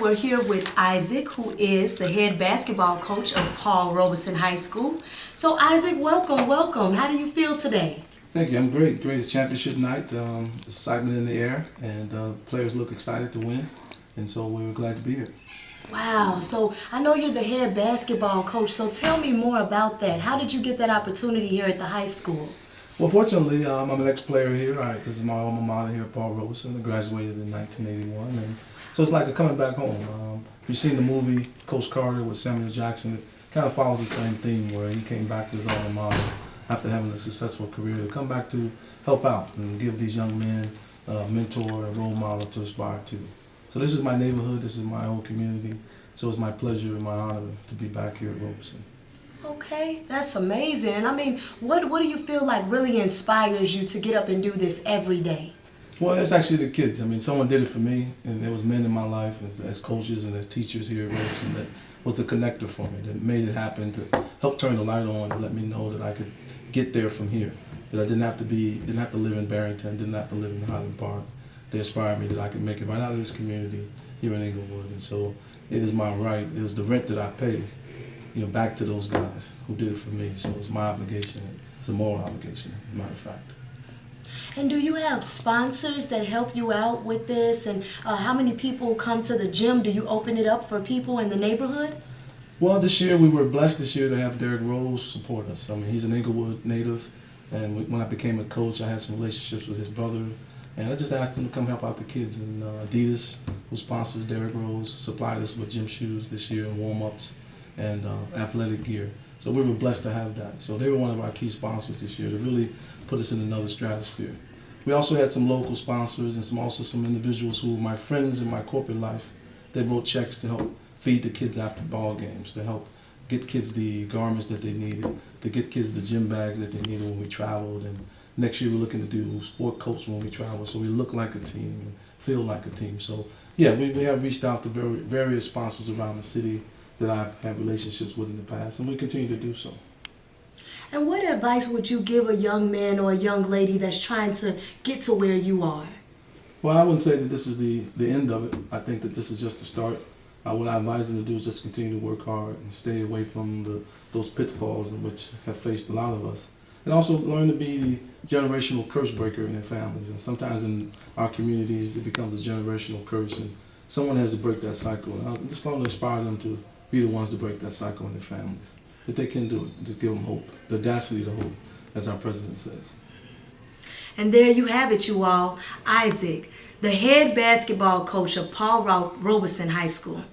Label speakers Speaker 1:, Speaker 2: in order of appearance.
Speaker 1: we're here with Isaac, who is the head basketball coach of Paul Robeson High School. So Isaac, welcome, welcome. How do you feel today?
Speaker 2: Thank you. I'm great. Great. It's championship night. Excitement in the air, and players look excited to win, and so we were glad to be here.
Speaker 1: Wow. So I know you're the head basketball coach, so tell me more about that. How did you get that opportunity here at the high school?
Speaker 2: Well, fortunately, I'm an ex-player here. All right, this is my alma mater here, Paul Robeson. I graduated in 1981, and so it's like a coming back home. If you've seen the movie Coach Carter with Samuel Jackson, it kind of follows the same theme where he came back to his alma mater after having a successful career to come back to help out and give these young men a mentor and role model to aspire to. So this is my neighborhood, this is my old community, so it's my pleasure and my honor to be back here at Robeson.
Speaker 1: Okay, that's amazing. And I mean, what do you feel like really inspires you to get up and do this every day?
Speaker 2: Well, it's actually the kids. I mean, someone did it for me, and there was men in my life as coaches and as teachers here at Robeson that was the connector for me, that made it happen, to help turn the light on, to let me know that I could get there from here, that I didn't have to live in Barrington, didn't have to live in Highland Park. They inspired me that I could make it right out of this community here in Inglewood, and so it is my right. It was the rent that I pay, back to those guys who did it for me. So it's my obligation. It's a moral obligation, as a matter of fact.
Speaker 1: And do you have sponsors that help you out with this? And how many people come to the gym? Do you open it up for people in the neighborhood?
Speaker 2: Well, this year we were blessed to have Derrick Rose support us. I mean, he's an Inglewood native, and when I became a coach, I had some relationships with his brother, and I just asked him to come help out the kids. And Adidas, who sponsors Derrick Rose, supplied us with gym shoes this year and warm-ups and athletic gear. So we were blessed to have that. So they were one of our key sponsors this year to really put us in another stratosphere. We also had some local sponsors and some individuals who were my friends in my corporate life. They wrote checks to help feed the kids after ball games, to help get kids the garments that they needed, to get kids the gym bags that they needed when we traveled. And next year we're looking to do sport coats when we travel, so we look like a team and feel like a team. So yeah, we have reached out to various sponsors around the city that I've had relationships with in the past, and we continue to do so.
Speaker 1: And what advice would you give a young man or a young lady that's trying to get to where you are?
Speaker 2: Well, I wouldn't say that this is the end of it. I think that this is just the start. What I advise them to do is just continue to work hard and stay away from those pitfalls in which have faced a lot of us. And also learn to be the generational curse breaker in their families. And sometimes in our communities, it becomes a generational curse, and someone has to break that cycle. And I just want to inspire them to be the ones to break that cycle in their families. That they can do it. Just give them hope. The audacity to hope, as our president says.
Speaker 1: And there you have it, you all. Isaac, the head basketball coach of Paul Robeson High School.